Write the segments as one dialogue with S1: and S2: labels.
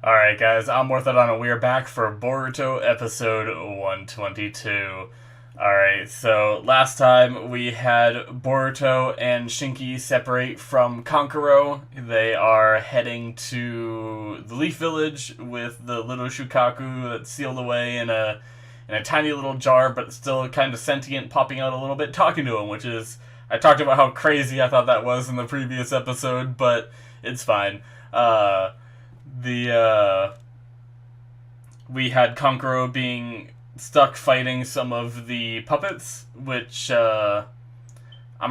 S1: Alright guys, I'm Morthadon and we are back for Boruto episode 122. Alright, so last time we had Boruto and Shinki separate from Kankuro. They are heading to the Leaf Village with the little Shukaku that's sealed away in a tiny little jar, but still kind of sentient, popping out a little bit, talking to him, which is... I talked about how crazy I thought that was in the previous episode, but it's fine. The We had Kankuro being stuck fighting some of the puppets, which I'm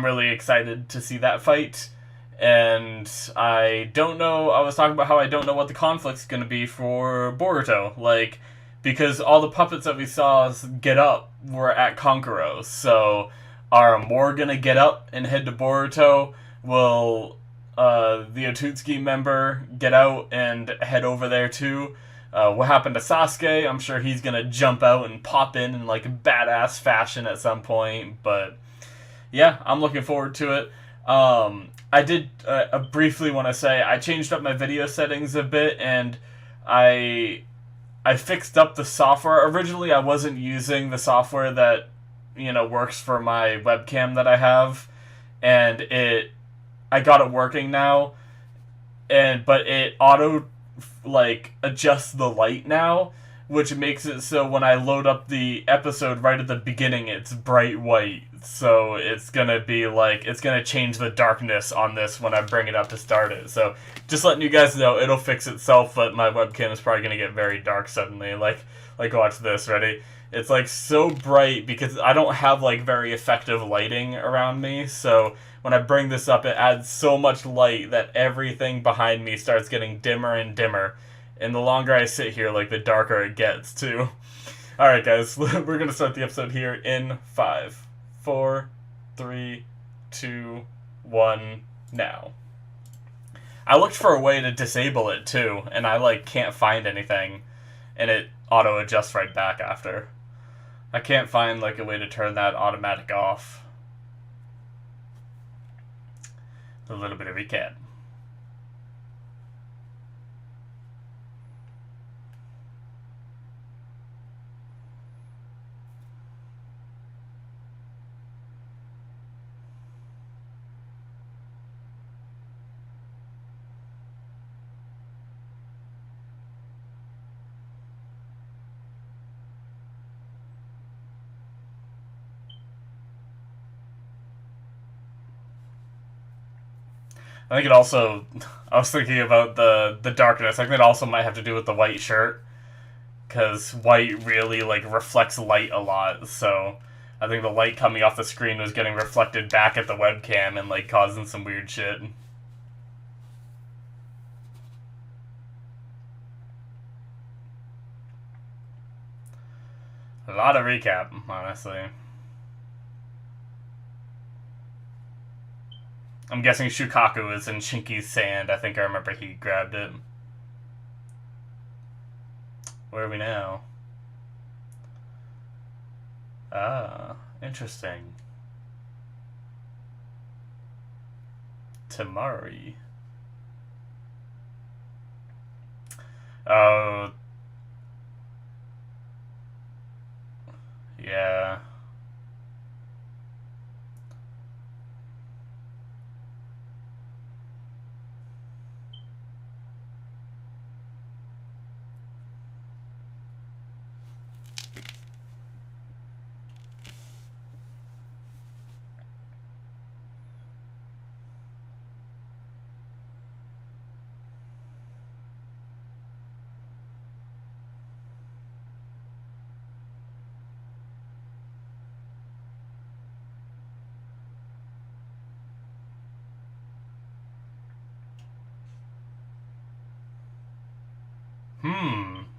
S1: really excited to see that fight. And I don't know, I was talking about how I don't know what the conflict's going to be for Boruto. Like, because all the puppets that we saw get up were at Kankuro. So, are more going to get up and head to Boruto? Will the Otutsuki member get out and head over there too? What happened to Sasuke? I'm sure he's gonna jump out and pop in like badass fashion at some point. But yeah, I'm looking forward to it. I did briefly want to say I changed up my video settings a bit, and I fixed up the software. Originally, I wasn't using the software that works for my webcam that I have, and I got it working now, but it auto adjusts the light now, which makes it so when I load up the episode right at the beginning, it's bright white. So it's gonna change the darkness on this when I bring it up to start it. So just letting you guys know, it'll fix itself, but my webcam is probably gonna get very dark suddenly. Like watch this, ready? It's so bright because I don't have very effective lighting around me, so when I bring this up, it adds so much light that everything behind me starts getting dimmer and dimmer. And the longer I sit here, the darker it gets, too. Alright, guys, we're going to start the episode here in 5, 4, 3, 2, 1, now. I looked for a way to disable it, too, and I, can't find anything. And it auto-adjusts right back after. I can't find, a way to turn that automatic off. A little bit of recap. I think it also... I was thinking about the darkness. I think it also might have to do with the white shirt. Because white really, reflects light a lot. So I think the light coming off the screen was getting reflected back at the webcam and, causing some weird shit. A lot of recap, honestly. I'm guessing Shukaku is in Shinki's sand. I think I remember he grabbed it. Where are we now? Ah, interesting. Tamari. Oh. Yeah.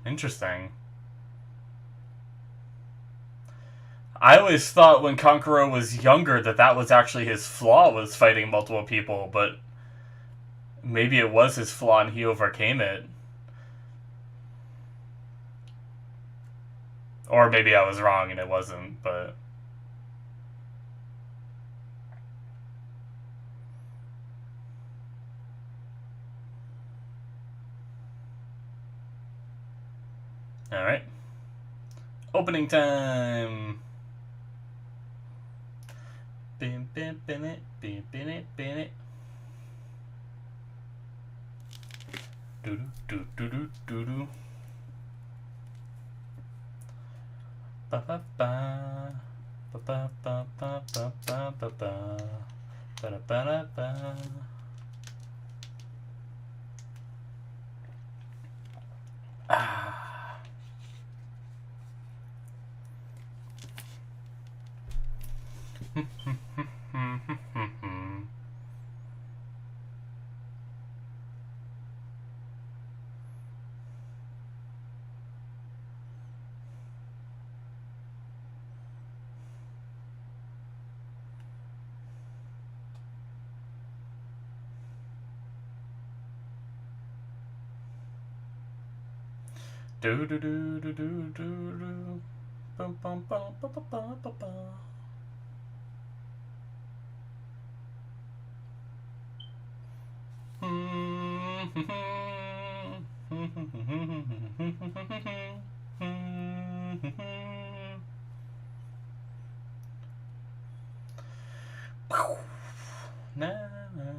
S1: Interesting. I always thought when Kankuro was younger that was actually his flaw, was fighting multiple people, but maybe it was his flaw and he overcame it. Or maybe I was wrong and it wasn't, but... Alright. Opening time! Bim, bim, bim, it, bim, bim, it, bim, it. Do do do do do do. Ba ba ba. Ba ba ba ba ba ba ba ba. Ba da ba da ba. Ah. Do do do do do do do. Bum bum bum ba ba ba ba ba. Na, na,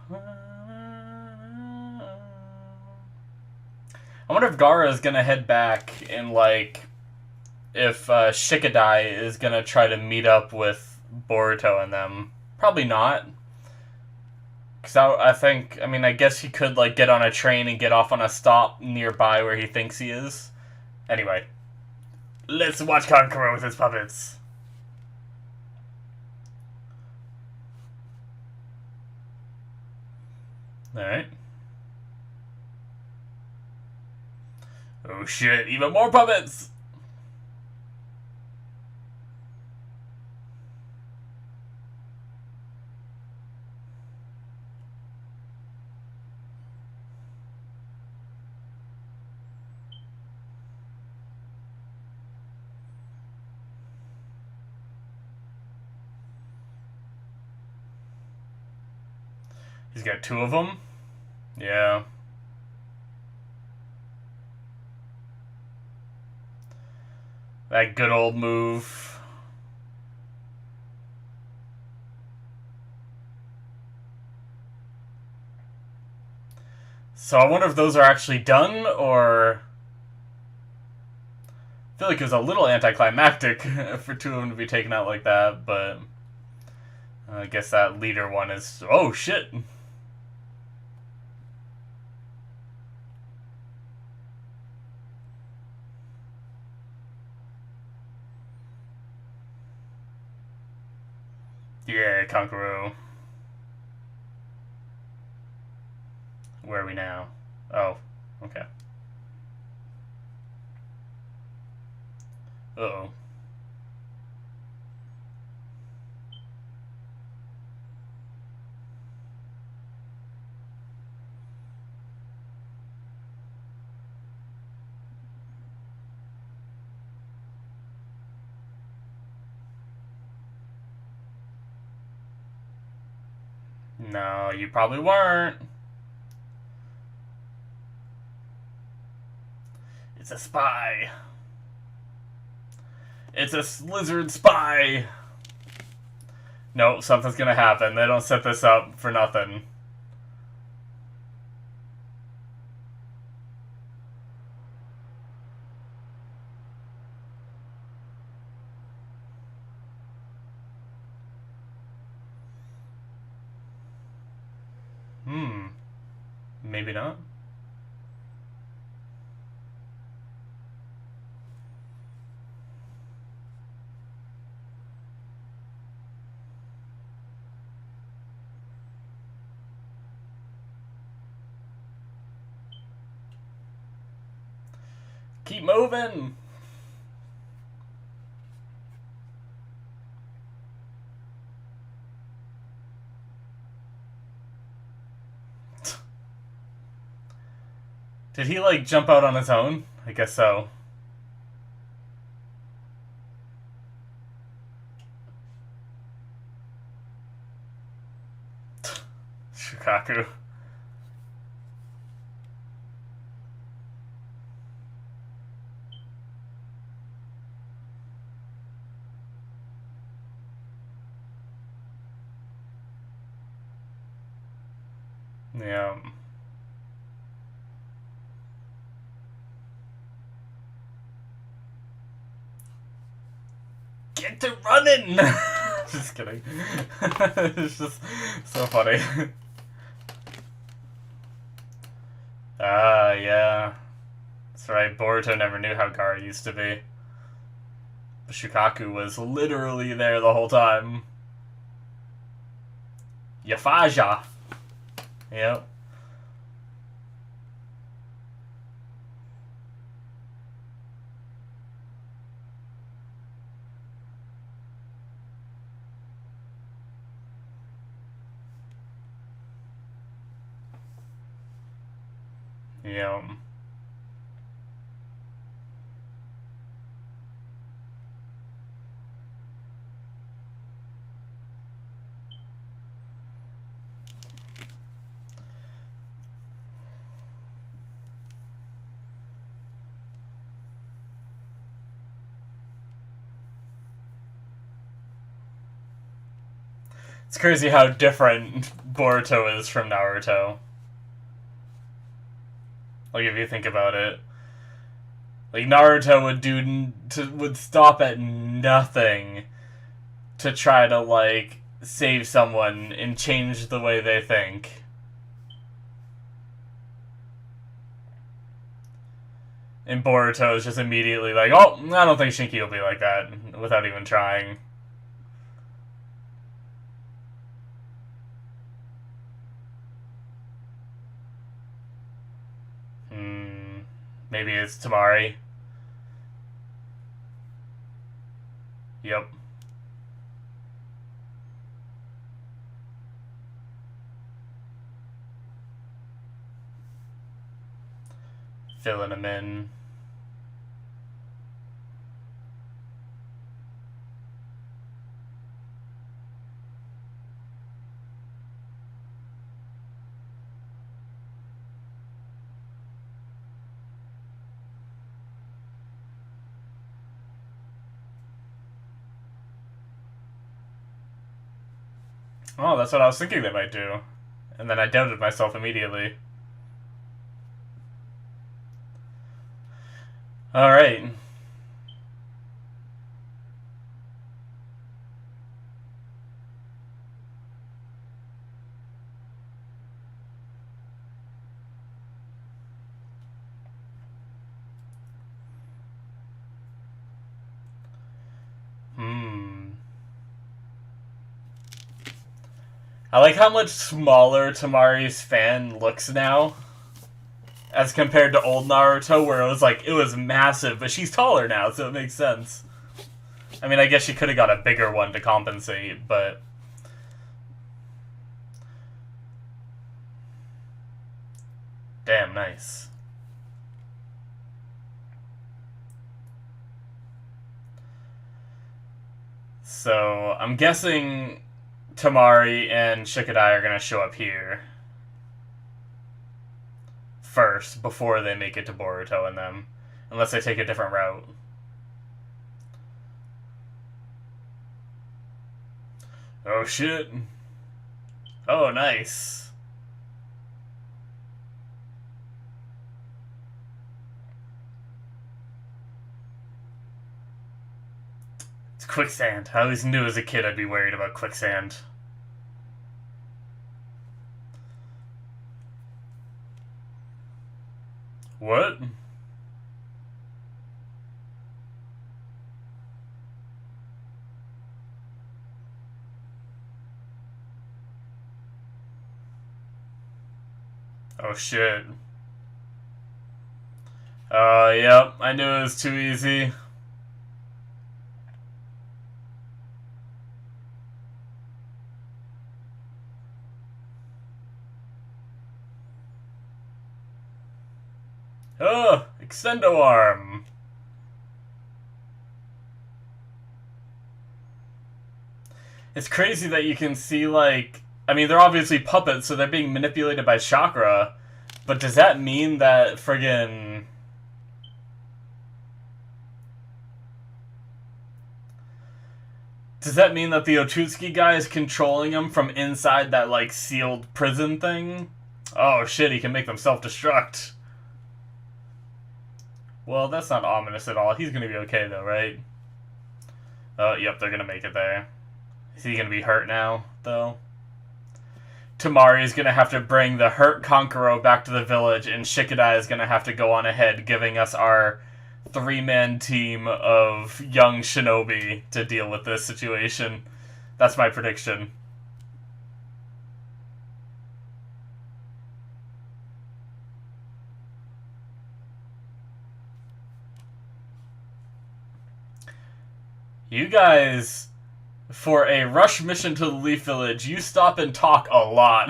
S1: na. I wonder if Gaara is gonna head back and like if Shikadai is gonna try to meet up with Boruto and them. Probably not. Because I think, I mean, I guess he could like get on a train and get off on a stop nearby where he thinks he is. Anyway, let's watch Kankuro with his puppets. Alright. Oh shit, even more puppets! He's got two of them? Yeah. That good old move. So I wonder if those are actually done, or... I feel like it was a little anticlimactic for two of them to be taken out like that, but... I guess that leader one is... Oh, shit! Yeah, Kankuro. Where are we now? Oh, okay. Uh-oh. No, you probably weren't. It's a spy. It's a lizard spy. No, something's gonna happen. They don't set this up for nothing. Maybe not. Keep moving! Did he, like, jump out on his own? I guess so. Shukaku. Yeah. Get to running! Just kidding. It's just so funny. Ah, yeah. That's right, Boruto never knew how Gaara used to be. But Shukaku was literally there the whole time. Yafaja! Yep. Yep. It's crazy how different Boruto is from Naruto. Like, if you think about it. Like, Naruto would stop at nothing to try to, like, save someone and change the way they think. And Boruto is just immediately like, oh, I don't think Shinki will be like that, without even trying. Maybe it's Tamari. Yep. Filling him in. Oh, that's what I was thinking they might do. And then I doubted myself immediately. Alright. I like how much smaller Tamari's fan looks now. As compared to old Naruto, where it was massive, but she's taller now, so it makes sense. I mean, I guess she could have got a bigger one to compensate, but... Damn, nice. So, I'm guessing Tamari and Shikadai are going to show up here first, before they make it to Boruto and them. Unless they take a different route. Oh shit. Oh, nice. It's quicksand. I always knew as a kid I'd be worried about quicksand. What? Oh shit. Yep, I knew it was too easy. Oh, extendo arm. It's crazy that you can see, like... I mean, they're obviously puppets, so they're being manipulated by chakra. But does that mean that friggin... Does that mean that the Otsutsuki guy is controlling them from inside that, like, sealed prison thing? Oh shit, he can make them self-destruct. Well, that's not ominous at all. He's gonna be okay though, right? Oh, yep, they're gonna make it there. Is he gonna be hurt now, though? Tamari's gonna have to bring the hurt Kankuro back to the village, and Shikadai is gonna have to go on ahead, giving us our three-man team of young shinobi to deal with this situation. That's my prediction. You guys, for a rush mission to the Leaf Village, you stop and talk a lot.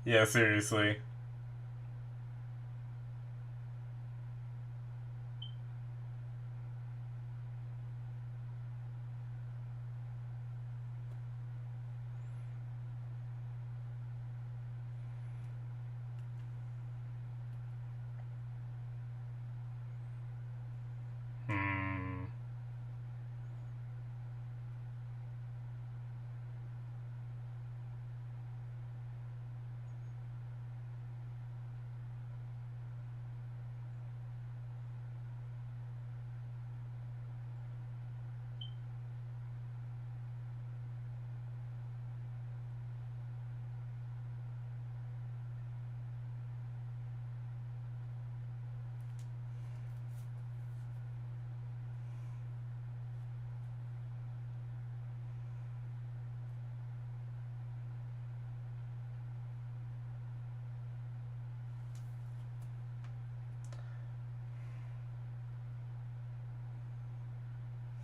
S1: Yeah, seriously. Hmm.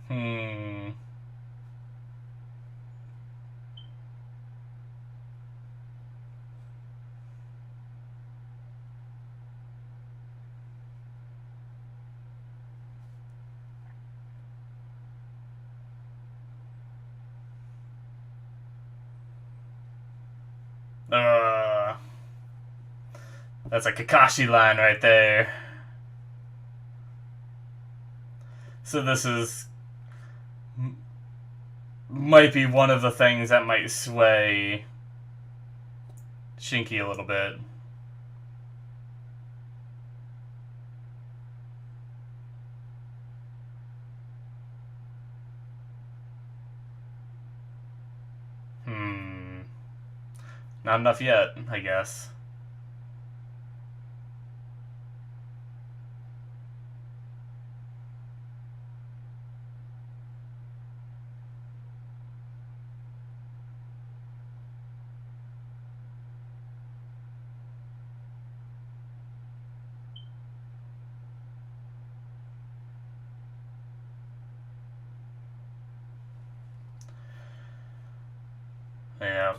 S1: Hmm. Uh, that's a Kakashi line right there. So this is might be one of the things that might sway Shinky a little bit. Hmm. Not enough yet, I guess. Yeah.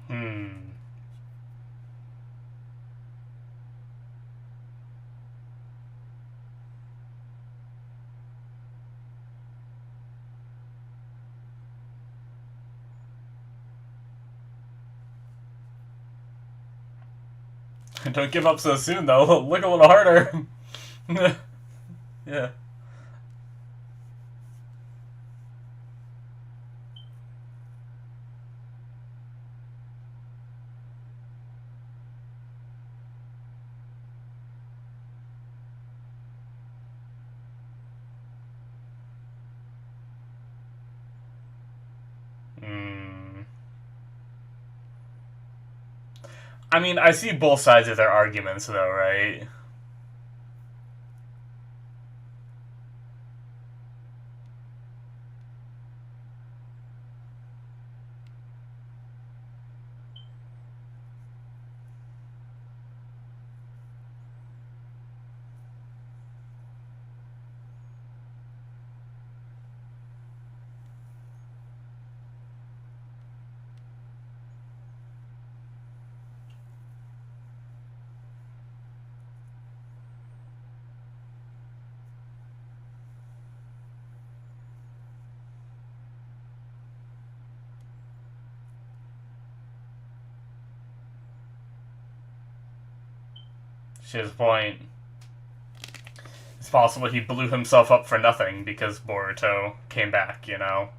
S1: Hmm. Don't give up so soon, though. Look a little harder. Yeah. Hmm. I mean, I see both sides of their arguments, though, right? To his point. It's possible he blew himself up for nothing because Boruto came back, you know?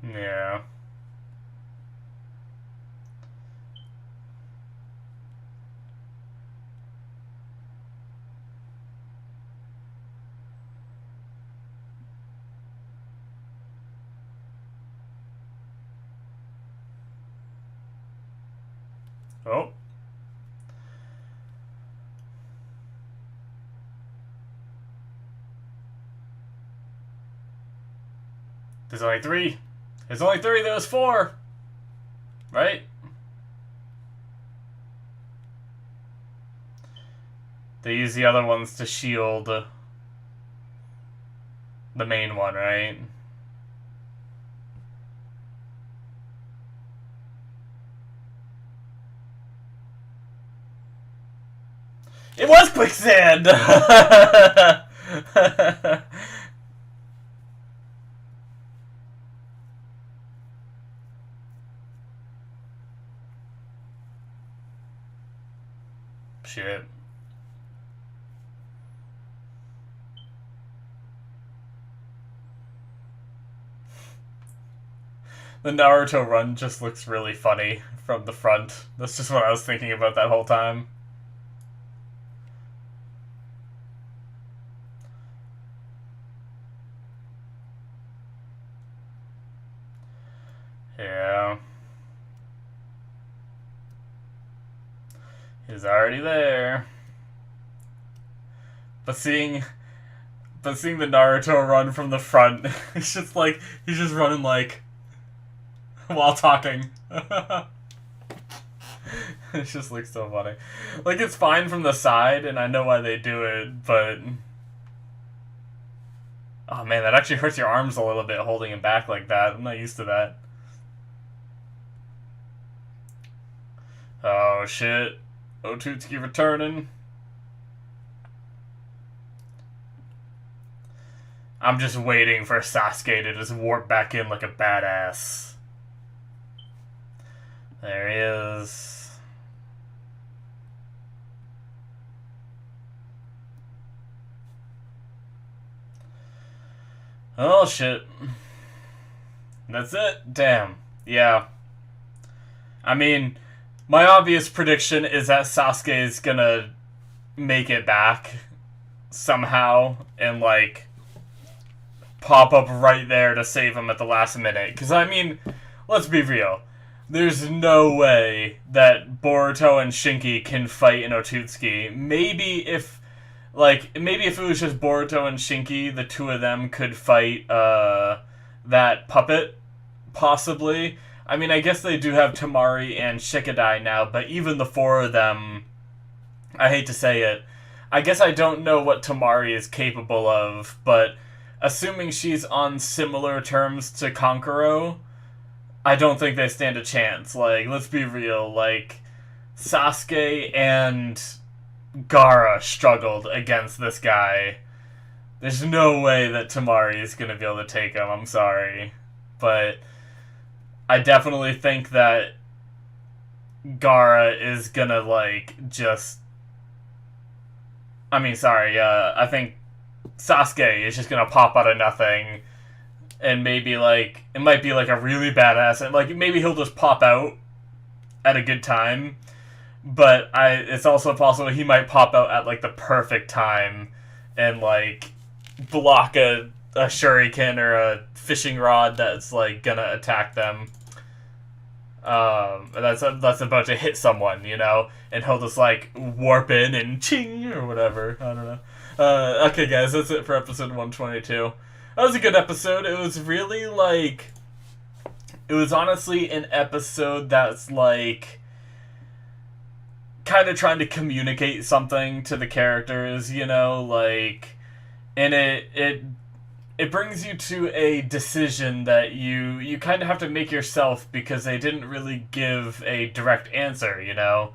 S1: Yeah. Oh. There's only three. There's only three, there was four. Right? They use the other ones to shield the main one, right? It was quicksand! Shit. The Naruto run just looks really funny from the front. That's just what I was thinking about that whole time. Yeah. He's already there. But seeing the Naruto run from the front, it's just like, he's just running like, while talking. It just looks so funny. Like, it's fine from the side, and I know why they do it, but... Oh man, that actually hurts your arms a little bit holding him back like that. I'm not used to that. Oh shit. Otutsuki returning. I'm just waiting for Sasuke to just warp back in like a badass. There he is. Oh shit. That's it? Damn. Yeah. I mean, my obvious prediction is that Sasuke is gonna make it back somehow and like pop up right there to save him at the last minute. Because, I mean, let's be real. There's no way that Boruto and Shinki can fight in Otutsuki. Maybe if it was just Boruto and Shinki, the two of them could fight that puppet, possibly. I mean, I guess they do have Tamari and Shikadai now, but even the four of them, I hate to say it, I guess I don't know what Tamari is capable of, but assuming she's on similar terms to Kankuro, I don't think they stand a chance. Like, let's be real, like, Sasuke and Gaara struggled against this guy. There's no way that Tamari is going to be able to take him, I'm sorry. But I definitely think that Gaara is going to, like, just... I think Sasuke is just gonna pop out of nothing, and maybe like it might be like a really badass, and like maybe he'll just pop out at a good time. But it's also possible he might pop out at like the perfect time and like block a a shuriken or a fishing rod that's like gonna attack them. That's about to hit someone, you know, and he'll just like warp in and ching or whatever. I don't know. Okay, guys, that's it for episode 122. That was a good episode. It was really like, it was honestly an episode that's like kind of trying to communicate something to the characters, you know, like, and it brings you to a decision that you kind of have to make yourself, because they didn't really give a direct answer, you know.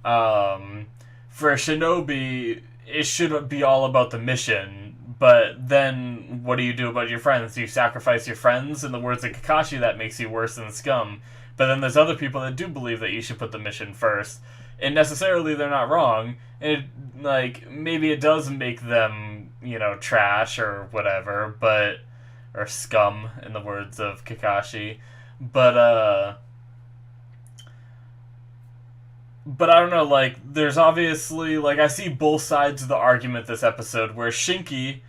S1: For a shinobi, it should be all about the mission, but then what do you do about your friends? Do you sacrifice your friends? In the words of Kakashi, that makes you worse than scum. But then there's other people that do believe that you should put the mission first, and necessarily they're not wrong. And it, like, maybe it does make them, you know, trash or whatever, but, or scum in the words of Kakashi. But I don't know, like, there's obviously, like, I see both sides of the argument this episode, where Shinki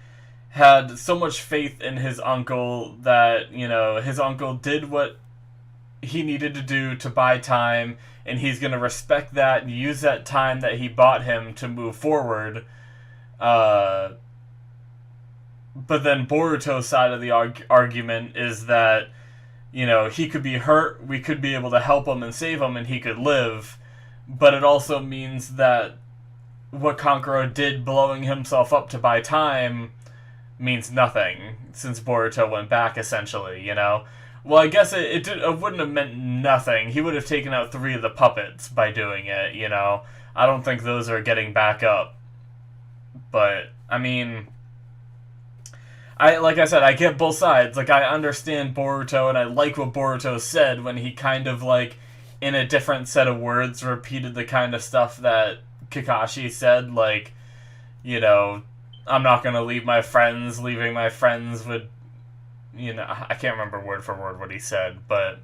S1: had so much faith in his uncle that, you know, his uncle did what he needed to do to buy time, and he's going to respect that and use that time that he bought him to move forward. But then Boruto's side of the argument is that, you know, he could be hurt, we could be able to help him and save him, and he could live. But it also means that what Kankuro did, blowing himself up to buy time, means nothing, since Boruto went back, essentially, you know? Well, I guess it wouldn't have meant nothing. He would have taken out 3 of the puppets by doing it, you know? I don't think those are getting back up. But, I mean, like I said, I get both sides. Like, I understand Boruto, and I like what Boruto said when he kind of, like, in a different set of words, repeated the kind of stuff that Kakashi said, like, you know, I'm not gonna leave my friends, leaving my friends would, you know, I can't remember word for word what he said, but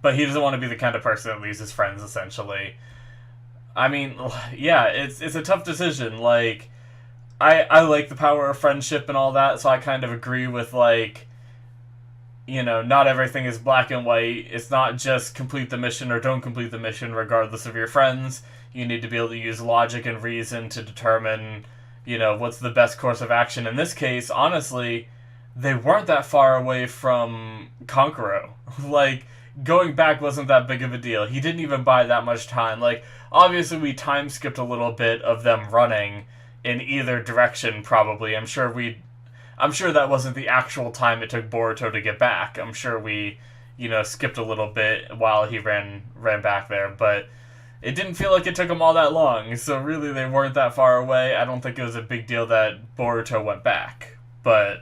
S1: he doesn't want to be the kind of person that leaves his friends, essentially. I mean, yeah, it's a tough decision. Like, I like the power of friendship and all that, so I kind of agree with, like, you know, not everything is black and white. It's not just complete the mission or don't complete the mission regardless of your friends. You need to be able to use logic and reason to determine, you know, what's the best course of action. In this case, honestly, they weren't that far away from Kankuro. Like, going back wasn't that big of a deal. He didn't even buy that much time. Like, obviously we time skipped a little bit of them running in either direction, probably. I'm sure that wasn't the actual time it took Boruto to get back. I'm sure we, you know, skipped a little bit while he ran back there, but it didn't feel like it took him all that long, so really they weren't that far away. I don't think it was a big deal that Boruto went back, but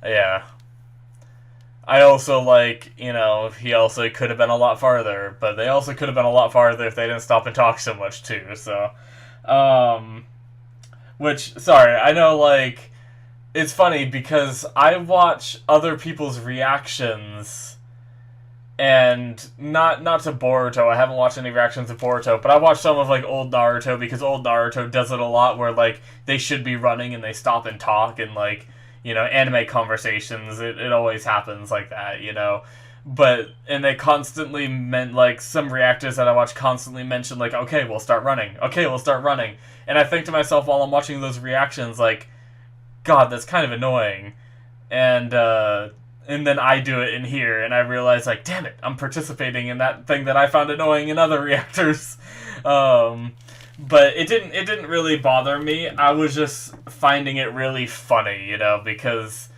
S1: yeah. I also like, you know, he also could have been a lot farther, but they also could have been a lot farther if they didn't stop and talk so much too, so, which, sorry, I know, like, it's funny because I watch other people's reactions, and not to Boruto, I haven't watched any reactions to Boruto, but I watch some of, like, old Naruto, because old Naruto does it a lot where, like, they should be running and they stop and talk, and, like, you know, anime conversations, it always happens like that, you know? And they constantly like, some reactors that I watch constantly mention, like, okay, we'll start running. Okay, we'll start running. And I think to myself while I'm watching those reactions, like, God, that's kind of annoying. And then I do it in here, and I realize, like, damn it, I'm participating in that thing that I found annoying in other reactors. But it didn't really bother me. I was just finding it really funny, you know, because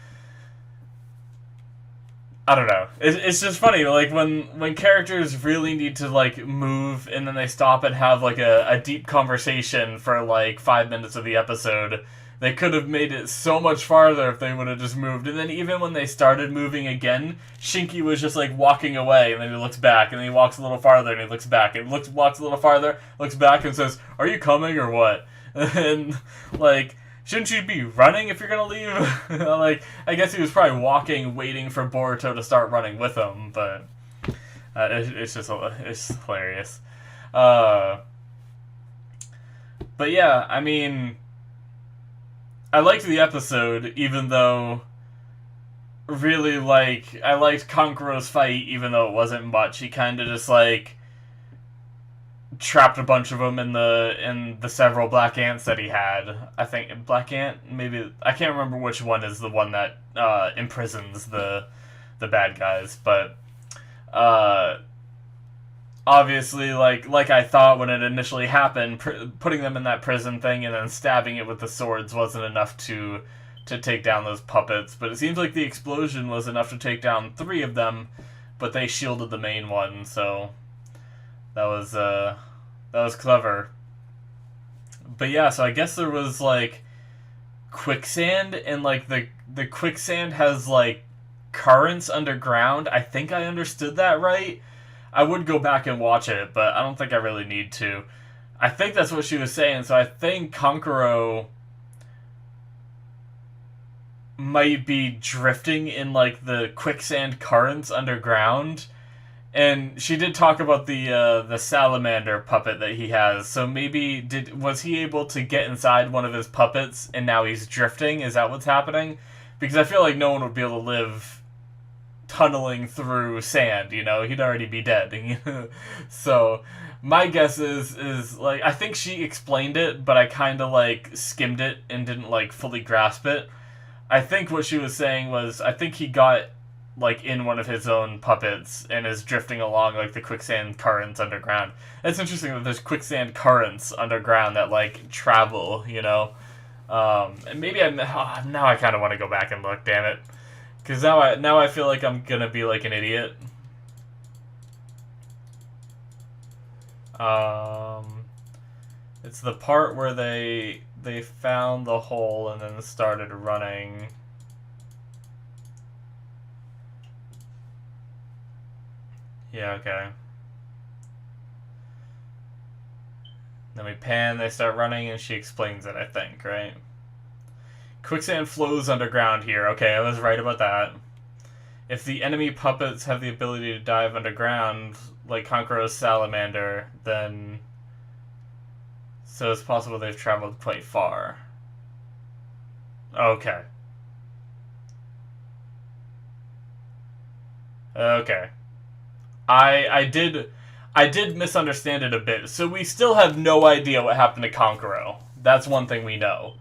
S1: I don't know. It's just funny, like, when characters really need to, like, move, and then they stop and have, like, a deep conversation for, like, 5 minutes of the episode. They could have made it so much farther if they would have just moved. And then even when they started moving again, Shinki was just, like, walking away, and then he looks back, and then he walks a little farther, and he looks back, and walks a little farther, looks back, and says, "Are you coming, or what?" And, like, shouldn't you be running if you're gonna leave? Like, I guess he was probably walking, waiting for Boruto to start running with him, but it's hilarious. But yeah, I mean, I liked the episode, even though really like I liked Konkuro's fight, even though it wasn't much. He kind of just like trapped a bunch of them in the several black ants that he had. I think black ant, maybe I can't remember which one is the one that imprisons the bad guys, but uh, obviously, like I thought when it initially happened, putting them in that prison thing and then stabbing it with the swords wasn't enough to take down those puppets. But it seems like the explosion was enough to take down 3 of them, but they shielded the main one, so that was clever. But yeah, so I guess there was like quicksand, and like the quicksand has like currents underground. I think I understood that right. I would go back and watch it, but I don't think I really need to. I think that's what she was saying, so I think Kankuro might be drifting in like the quicksand currents underground. And she did talk about the salamander puppet that he has. So maybe was he able to get inside one of his puppets and now he's drifting? Is that what's happening? Because I feel like no one would be able to live tunneling through sand, you know? He'd already be dead. So my guess is like, I think she explained it, but I kind of like skimmed it and didn't like fully grasp it. I think what she was saying was, I think he got like in one of his own puppets and is drifting along like the quicksand currents underground. It's interesting that there's quicksand currents underground that like travel, you know. And maybe now I kind of want to go back and look. Damn it, because now I feel like I'm gonna be like an idiot. It's the part where they found the hole and then started running. Yeah, okay. Then we pan, they start running, and she explains it, I think, right? Quicksand flows underground here. Okay, I was right about that. If the enemy puppets have the ability to dive underground, like Kankuro's salamander, then so it's possible they've traveled quite far. Okay. Okay. I did misunderstand it a bit. So we still have no idea what happened to Kankuro. That's one thing we know.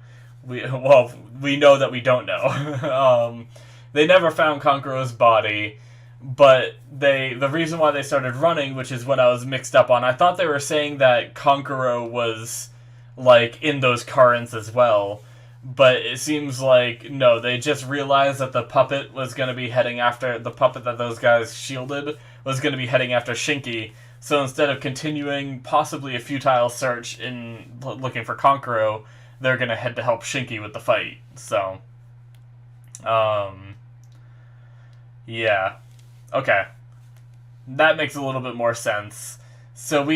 S1: We know that we don't know. They never found Kankuro's body, but the reason why they started running, which is what I was mixed up on. I thought they were saying that Kankuro was like in those currents as well. But it seems like, no, they just realized that the puppet was going to be heading after, the puppet that those guys shielded was going to be heading after Shinki. So instead of continuing possibly a futile search in looking for Kankuro, they're going to head to help Shinki with the fight. So, yeah. Okay. That makes a little bit more sense. So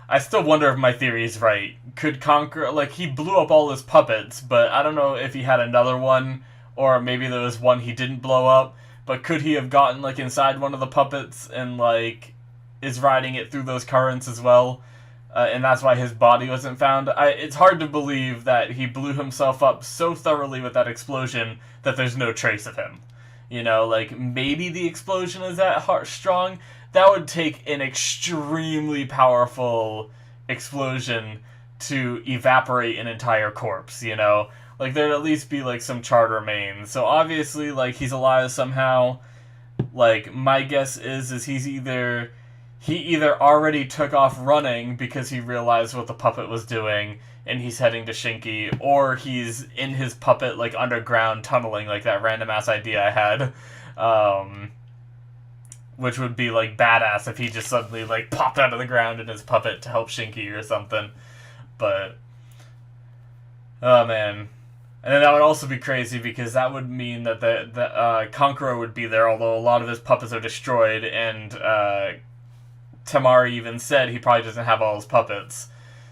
S1: I still wonder if my theory is right. Could Kankuro, like, he blew up all his puppets, but I don't know if he had another one, or maybe there was one he didn't blow up, but could he have gotten, like, inside one of the puppets and, like, is riding it through those currents as well? And that's why his body wasn't found. It's hard to believe that he blew himself up so thoroughly with that explosion that there's no trace of him. You know, like, maybe the explosion is that strong. That would take an extremely powerful explosion to evaporate an entire corpse, you know? Like, there'd at least be, like, some charred remains. So, obviously, like, he's alive somehow. Like, my guess is he either already took off running because he realized what the puppet was doing and he's heading to Shinki, or he's in his puppet, like, underground tunneling, like that random-ass idea I had. Which would be, like, badass if he just suddenly, like, popped out of the ground in his puppet to help Shinki or something. But, oh, man. And then that would also be crazy because that would mean that the Kankuro would be there, although a lot of his puppets are destroyed, and Tamari even said he probably doesn't have all his puppets.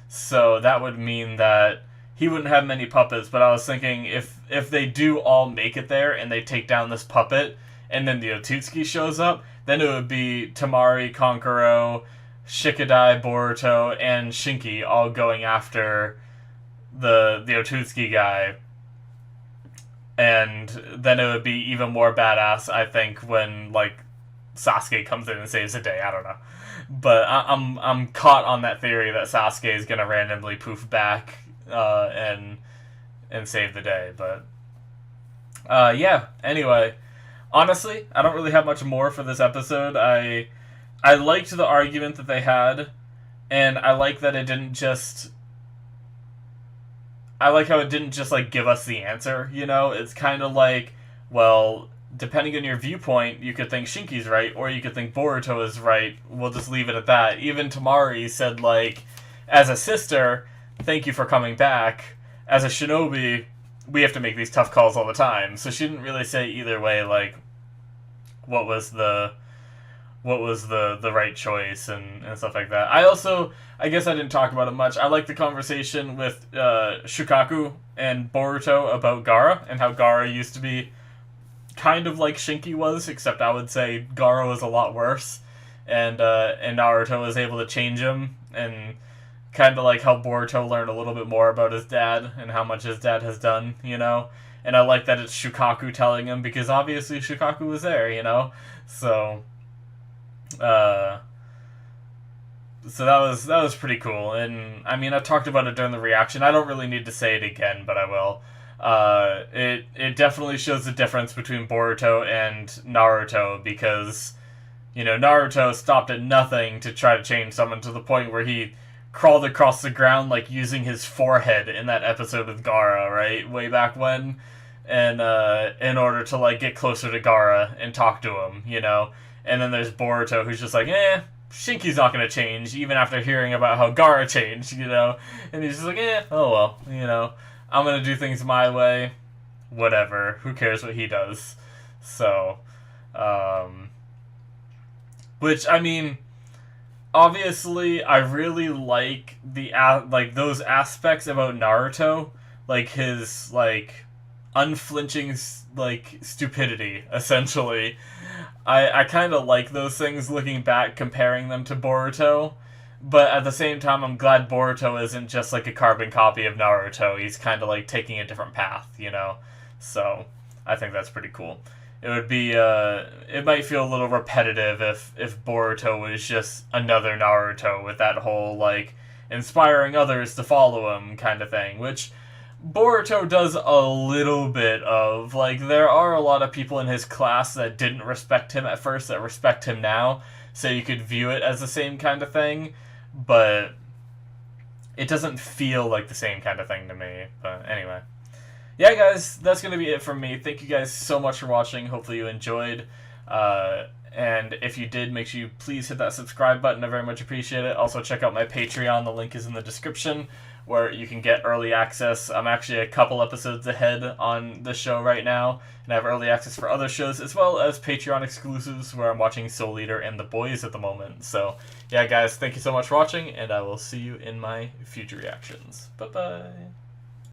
S1: So that would mean that he wouldn't have many puppets, but I was thinking if they do all make it there and they take down this puppet, and then the Otutsuki shows up, then it would be Tamari, Kankuro, Shikadai, Boruto, and Shinki all going after the Otutsuki guy. And then it would be even more badass, I think, when like Sasuke comes in and saves the day. I don't know, but I'm caught on that theory that Sasuke is gonna randomly poof back and save the day. But yeah. Anyway, honestly, I don't really have much more for this episode. I liked the argument that they had, and I like that it didn't just. I like how it didn't just like give us the answer. You know, it's kind of like, well, depending on your viewpoint, you could think Shinki's right, or you could think Boruto is right. We'll just leave it at that. Even Tamari said, like, as a sister, thank you for coming back. As a shinobi, we have to make these tough calls all the time. So she didn't really say either way, like, what was the right choice and stuff like that. I guess I didn't talk about it much. I like the conversation with Shukaku and Boruto about Gaara, and how Gaara used to be kind of like Shinki was, except I would say Gaara was a lot worse, and Naruto was able to change him, and kind of like how Boruto learned a little bit more about his dad and how much his dad has done, you know? And I like that it's Shukaku telling him, because obviously Shukaku was there, you know? So that was pretty cool, and I mean, I talked about it during the reaction. I don't really need to say it again, but I will. It definitely shows the difference between Boruto and Naruto, because, you know, Naruto stopped at nothing to try to change someone, to the point where he crawled across the ground, like, using his forehead in that episode with Gaara, right? Way back when. And, in order to, like, get closer to Gaara and talk to him, you know? And then there's Boruto, who's just like, Shinki's not gonna change, even after hearing about how Gaara changed, you know? And he's just like, oh well, you know? I'm gonna do things my way. Whatever. Who cares what he does? So, which, I mean, obviously, I really like those aspects about Naruto, like his, like, unflinching, like, stupidity, essentially. I kind of like those things looking back, comparing them to Boruto, but at the same time, I'm glad Boruto isn't just like a carbon copy of Naruto. He's kind of like taking a different path, you know? So, I think that's pretty cool. It would be, it might feel a little repetitive if Boruto was just another Naruto with that whole, like, inspiring others to follow him kind of thing, which Boruto does a little bit of. Like, there are a lot of people in his class that didn't respect him at first that respect him now, so you could view it as the same kind of thing, but it doesn't feel like the same kind of thing to me. But anyway. Yeah, guys, that's going to be it from me. Thank you guys so much for watching. Hopefully you enjoyed. And if you did, make sure you please hit that subscribe button. I very much appreciate it. Also, check out my Patreon. The link is in the description, where you can get early access. I'm actually a couple episodes ahead on the show right now, and I have early access for other shows, as well as Patreon exclusives, where I'm watching Soul Eater and The Boys at the moment. So, yeah, guys, thank you so much for watching, and I will see you in my future reactions. Bye-bye.